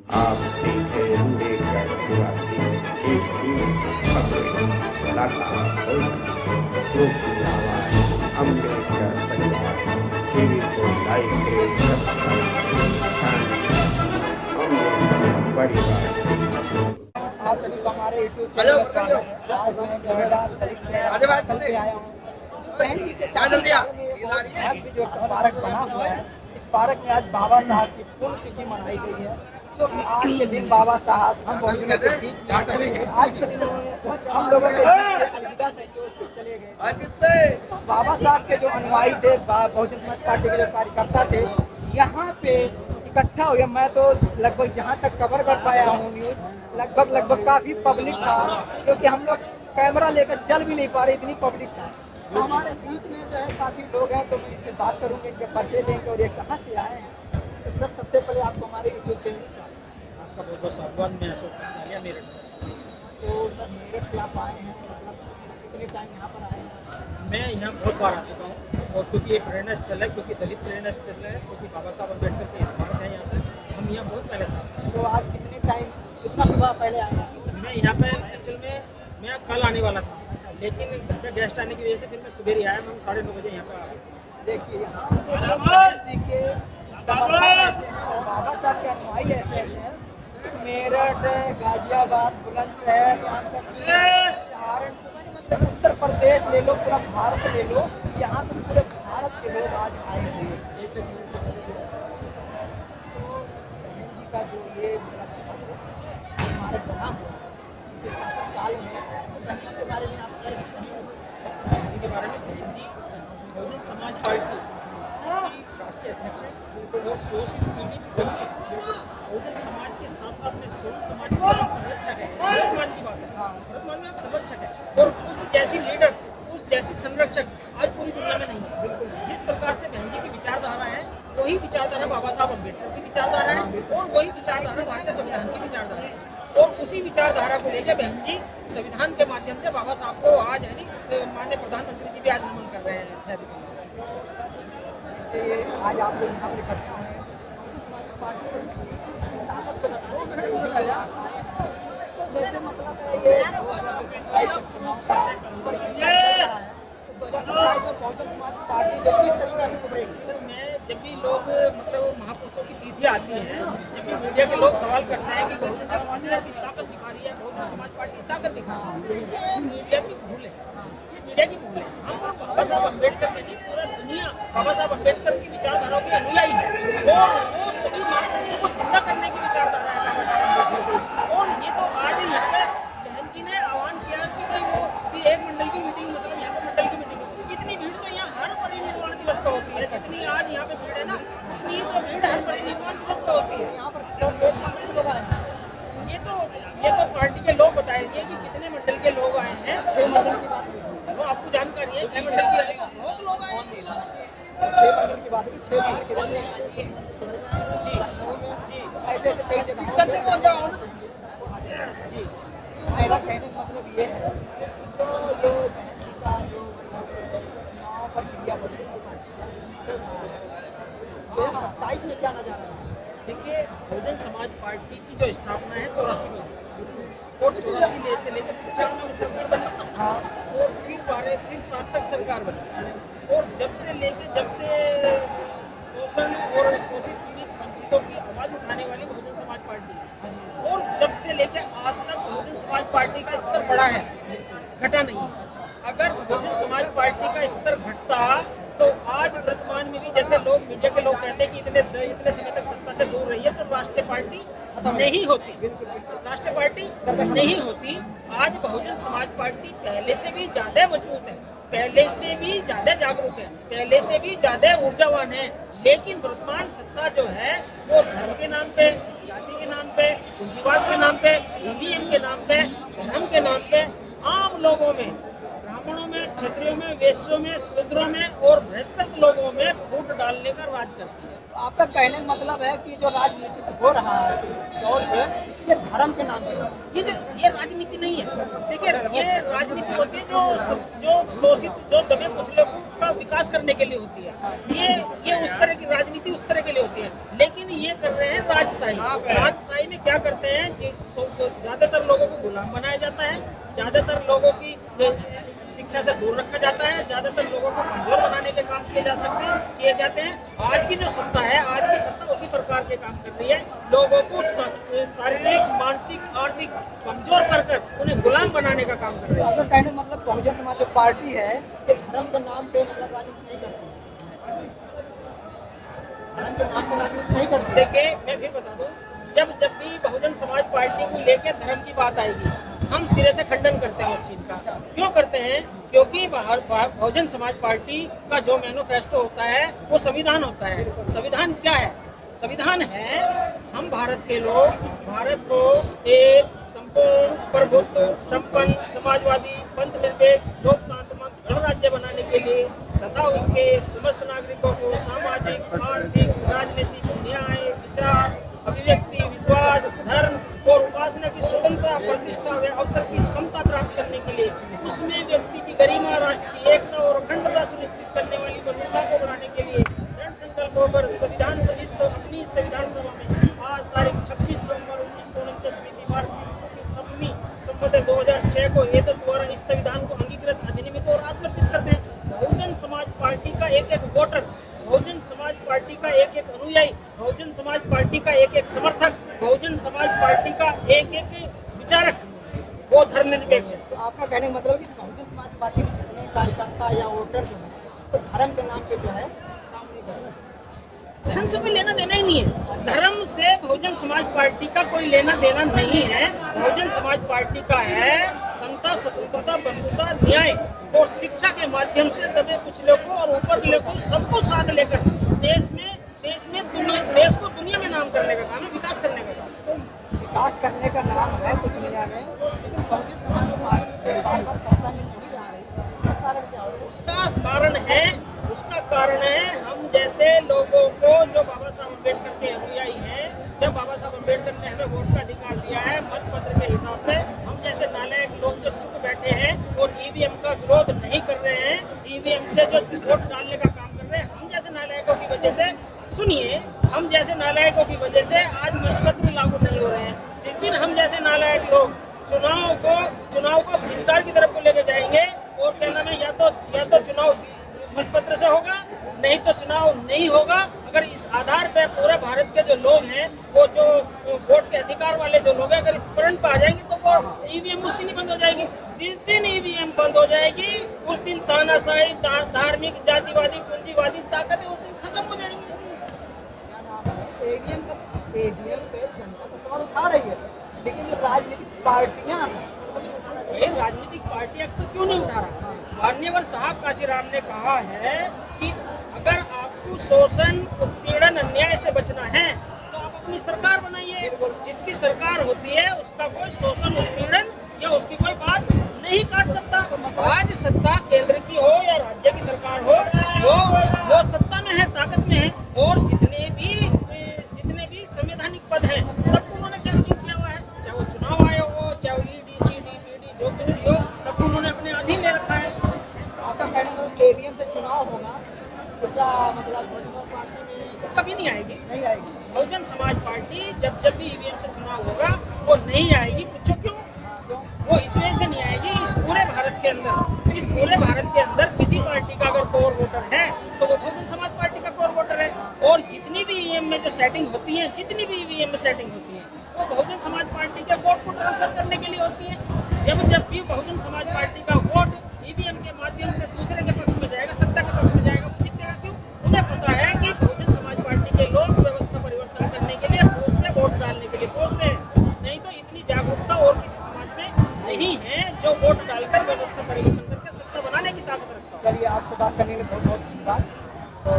आप देखे अम्बेडकर निवासी एक ही खबरें कलाकार ग्रुप की आवाज अम्बेडकर परिवार टीवी को लाइक करें, सब्सक्राइब अम्बेडकर परिवार। आप सभी को हमारे यूट्यूब चैनल पर स्वागत है। आज मैं नोएडा दलित में से आया हूँ। बहन जी के साथ भव्य जो पार्क बना हुआ है, इस पार्क में आज बाबा साहब की पुण्यतिथि मनाई गई है। तो आज के दिन बाबा साहब हम बहुजनों के बीच आज के दिन हम लोगों के बीच से अलविदा कहते चले गए। बाबा साहब के जो अनुयायी थे, बहुजन समाज पार्टी के जो कार्यकर्ता थे, यहाँ पे इकट्ठा हुए। मैं तो लगभग जहाँ तक कवर कर पाया हूँ न्यूज, लगभग काफी पब्लिक था, क्योंकि हम लोग कैमरा लेकर चल भी नहीं पा रहे, इतनी पब्लिक था। तो हमारे बीच में जो है काफी लोग हैं, तो मैं इनसे बात करूंगा, इनके परिचय लेंगे और ये कहाँ से आए हैं। तो सर, सबसे पहले आपको हमारे यूट्यूब चैनल से आपका बहुत बहुत स्वागत। मैं अशोक कंसालिया, मेरठ से। तो सर, मेरठ से आप आए हैं, मतलब कितने टाइम यहाँ पर आए हैं? मैं यहाँ बहुत बार आ चुका हूँ, और क्योंकि ये प्रेरणा स्थल है, क्योंकि दलित प्रेरणा स्थल है, क्योंकि बाबा साहब अम्बेडकर के स्मारक है यहाँ पर। हम यहाँ बहुत पहले से आए हैं। तो आज कितना सुबह पहले आए हैं? मैं यहाँ पे एक्चुअल में मैं कल आने वाला था, लेकिन घर पे गेस्ट आने की वजह से फिर मैं सुबह ही आया। मैं 9:30 बजे यहाँ पे आ गया। देखिए, यहाँ जी के बाबा साहब के अनुयायी ऐसे हैं। मेरठ, गाजियाबाद, बुलंदशहर, यहाँ तक कि सहारनपुर, मतलब उत्तर प्रदेश ले लो, पूरा भारत ले लो, यहाँ पे पूरे भारत के लोग आज आए हुए हैं। तो बहन जी का जो ये हमारे बना हुआ उनके शासनकाल में, बहन जी के बारे में आप क्या कहेंगे? बहन जी के बारे में, बहन जी बहुजन समाज पार्टी की राष्ट्रीय अध्यक्ष है, और शोषित पीड़ित वंचित बहुजन समाज के साथ साथ में सोन समाज के संरक्षक है। वर्तमान की बात है, वर्तमान में संरक्षक है, और उस जैसी लीडर, उस जैसी संरक्षक आज पूरी दुनिया में नहीं है। बिल्कुल जिस प्रकार से बहन जी की विचारधारा है, वही विचारधारा बाबा साहब अम्बेडकर की विचारधारा है, और वही विचारधारा भारतीय संविधान की विचारधारा है। और उसी विचारधारा को लेकर बहन जी संविधान के माध्यम से बाबा साहब को आज है माननीय प्रधानमंत्री जी भी आज नमन कर रहे हैं 6 दिसंबर। आज आप लोग यहाँ पर इकट्ठा हैं, पार्टी की ताकत को बताया, जैसे मतलब ये चुनाव का बहुजन समाज पार्टी जो किस तरीके से उभरेगी? सर, मैं जब भी लोग मतलब महापुरुषों की तिथियां आती हैं, जब भी मीडिया के लोग सवाल करते हैं कि बहुजन समाज ने अपनी ताकत दिखा रही है, बहुजन समाज पार्टी ताकत दिखा रही है, ये मीडिया की भूल है। ये मीडिया की भूल है। हम बाबा साहब अम्बेडकर की नहीं, पूरा दुनिया बाबा साहब अम्बेडकर की विचारधाराओं के अनुयायी है, और वो सभी महापुरुषों को जिंदा करने की विचारधारा है बाबा साहब अम्बेडकर की। और ये तो आज यहाँ पे बहन जी ने आह्वान किया कि भाई वो कि एक मंडल की मीटिंग, मतलब यहाँ पे मंडल की मीटिंग, इतनी भीड़ तो यहाँ हर परिनिर्वाण दिवस पर होती है। जितनी आज यहाँ पे भीड़ है ना, उतनी तो भीड़ हर परिनिर्वाण दिवस पर होती है। यहाँ पर ये तो पार्टी के लोग बताएंगे कि कितने मंडल के लोग आए हैं। 6 मंडल की बात हुई, वो आपको जानकारी है, 6 मंडल की बहुत लोग आए हैं। 6 मंडल की बात हुई, 6 मंडल किधर जी जी, ऐसे ऐसे कई जगह कल से कौन जाओ ना जी। मेरा कहने का मतलब ये है, तो जो बहन जी का जो चुनाव पर चिड़िया बनी 2027 में क्या नजारा है? देखिए, बहुजन समाज पार्टी की जो स्थापना है 84 में, और 84 से लेकर 95 में सरकार बनी, और फिर 7 तक सरकार बनी, और जब से शोषण और शोषित पीड़ित वंचितों की आवाज उठाने वाली बहुजन समाज पार्टी है, और जब से लेकर आज तक बहुजन समाज पार्टी का स्तर बढ़ा है, घटा नहीं। अगर बहुजन समाज पार्टी का स्तर घटता तो आज वर्तमान में भी जैसे लोग मीडिया के लोग कहते हैं कि इतने समय तक सत्ता से दूर रही है, तो राष्ट्रीय पार्टी नहीं होती, राष्ट्रीय पार्टी नहीं होती। आज बहुजन समाज पार्टी पहले से भी ज्यादा मजबूत है, पहले से भी ज्यादा जागरूक है, पहले से भी ज्यादा ऊर्जावान है, लेकिन वर्तमान सत्ता जो है वो धर्म के नाम पे, जाति के नाम पे, पूंजीवाद के नाम पे, ईवीएम के नाम पे, धर्म के नाम पे आम लोगों में, ब्राह्मणों में, क्षत्रियों जातियों में, वेश्यों में, शूद्रों में और बहिष्कृत लोगों में फूट डालने का राज करती है। तो आपका कहने का मतलब है कि जो राजनीति हो रहा है दौर पे, ये धर्म के नाम पे ये राजनीति नहीं है। देखिए, ये राजनीति होती है जो शोषित, जो दबे कुचले का विकास करने के लिए होती है। ये उस तरह की राजनीति उस तरह के लिए होती है। लेकिन ये कर रहे हैं राजशाही। राजशाही में क्या करते हैं, ज्यादातर लोगों को गुलाम बनाया जाता है, ज्यादातर लोगों की शिक्षा से दूर रखा जाता है, ज्यादातर लोगों को कमजोर बनाने के काम किए जाते हैं। आज की जो सत्ता है, आज की सत्ता उसी प्रकार के काम कर रही है। लोगों को शारीरिक, मानसिक, आर्थिक कमजोर कर उन्हें गुलाम बनाने का काम कर रही है। आपका कहने का मतलब बहुजन समाज जो पार्टी है, ये धर्म के नाम पे मतलब राजनीति नहीं करती, धर्म के नाम पे राजनीति नहीं करती। देखिए, मैं फिर बता दूं, जब भी बहुजन समाज पार्टी को लेकर धर्म की बात आएगी, हम सिरे से खंडन करते हैं उस चीज का। क्यों करते हैं? क्योंकि बहुजन समाज पार्टी का जो मैनिफेस्टो होता है वो संविधान होता है। संविधान क्या है? संविधान है, हम भारत के लोग भारत को एक संपूर्ण, प्रभुत्व संपन्न, समाजवादी, पंथनिरपेक्ष, लोकतांत्रिक गणराज्य बनाने के लिए तथा उसके समस्त नागरिकों को सामाजिक, आर्थिक, राजनीतिक, न्याय, विचार, अभिव्यक्ति, विश्वास, धर्म और उपासना की स्वतंत्रता, प्रतिष्ठा व अवसर की समता प्राप्त करने के लिए, उसमें व्यक्ति की गरिमा, राष्ट्र की एकता और अखंडता सुनिश्चित करने वाली बंधुता को बढ़ाने के लिए दृढ़ संकल्प होकर अपनी संविधान सभा में आज तारीख 26 नवंबर 1949 की वार्षिक की सप्तमी संवत 2006 को एतद द्वारा इस संविधान को अंगीकृत, अधिनियमित और आत्मर्पित करते हैं। बहुजन समाज पार्टी का एक एक वोटर, बहुजन समाज पार्टी का एक एक अनुयायी, बहुजन समाज पार्टी का एक एक समर्थक, बहुजन समाज पार्टी का एक एक विचारक वो धर्मनिरपेक्ष है। तो आपका कहने का मतलब कि बहुजन समाज पार्टी के जितने कार्यकर्ता या वोटर जो है, तो धर्म के नाम पे जो है काम नहीं कर रहे। धर्म से कोई लेना देना ही नहीं है। धर्म से बहुजन समाज पार्टी का कोई लेना देना नहीं है। बहुजन समाज पार्टी का है समता, स्वतंत्रता, बंधुता, न्याय और शिक्षा के माध्यम से दबे कुचले को और ऊपर गिले को सबको साथ लेकर देश को दुनिया में नाम करने का काम है, विकास करने का काम। तो विकास करने का नाम है तो दुनिया में, लेकिन बहुजन समाज पार्टी बार-बार सत्ता में नहीं रह रही, इसका कारण क्या है? उसका कारण है हम जैसे लोगों को, जो बाबा साहब अम्बेडकर के अनुयायी हैं, जब बाबा साहब अम्बेडकर ने हमें वोट का अधिकार दिया है मत पत्र के हिसाब से, हम जैसे नालायक लोग जो चुप बैठे हैं और ईवीएम का विरोध नहीं कर रहे हैं, ईवीएम से जो वोट डालने का काम कर रहे हैं, हम जैसे नालायकों की वजह से, सुनिए, हम जैसे नालायकों की वजह से आज मतपत्र लागू नहीं हो रहे हैं। जिस दिन हम जैसे नालायक लोग चुनाव को बहिष्कार की तरफ को लेके जाएंगे और क्या नाम है, या तो चुनाव मतपत्र से होगा, नहीं तो चुनाव नहीं होगा। अगर इस आधार पे पूरे भारत के जो लोग हैं, वो जो वोट के अधिकार वाले जो लोग हैं, अगर इस पॉइंट पे आ जाएंगे तो वो ईवीएम उस दिन ही बंद हो जाएगी। जिस दिन ईवीएम बंद हो जाएगी उस दिन तानाशाही, धार्मिक, जातिवादी, पूंजीवादी ताकतें उस दिन खत्म हो जाएंगी। ईवीएम पे जनता तो सवाल उठा रही है, लेकिन जो राजनीतिक पार्टियां ये राजनीतिक पार्टियां तो क्यों नहीं उठा रहा? मान्यवर साहब काशीराम ने कहा है कि अगर आपको शोषण, उत्पीड़न, अन्याय से बचना है तो आप अपनी सरकार बनाइए। जिसकी सरकार होती है उसका कोई शोषण, उत्पीड़न या उसकी कोई बात नहीं काट सकता। आज सत्ता केंद्र की हो या राज्य की सरकार हो, वो सत्ता में है, ताकत में है, और जितने भी संवैधानिक पद हैं सबको उन्होंने किया हुआ है, चाहे वो चुनाव आयोग हो, चाहे ईडी, सीडी, पीडी, जो कुछ भी हो, सबको उन्होंने अपने अधीन ले रखा है। आपका कहने का ईवीएम से चुनाव होगा तो क्या मतलब बहुजन पार्टी में कभी नहीं आएगी। बहुजन समाज पार्टी जब भी ईवीएम से चुनाव होगा वो नहीं आएगी। पूछो क्यों? वो इस वजह से नहीं आएगी, इस पूरे भारत के अंदर किसी पार्टी का अगर कोर वोटर है तो वो बहुजन समाज पार्टी का कोर वोटर है। और जितनी भी ईवीएम में जो सेटिंग होती है, वो बहुजन समाज पार्टी के वोट को ट्रांसफर करने के लिए होती है। जब भी बहुजन समाज पार्टी का वोट ईवीएम के माध्यम से दूसरे के पक्ष में जाएगा, सत्ता के पक्ष में जाएगा, वो जीतेगा। क्यों? उन्हें पता है कि बहुजन समाज पार्टी के लोग व्यवस्था परिवर्तन करने के लिए बूथ में वोट डालने के लिए पहुंचते हैं। नहीं तो इतनी जागरूकता और किसी समाज में नहीं है जो वोट डालकर व्यवस्था परिवर्तन करके सत्ता बनाने की ताकत रखता है। चलिए, आपसे बात करने के लिए बहुत धन्यवाद। तो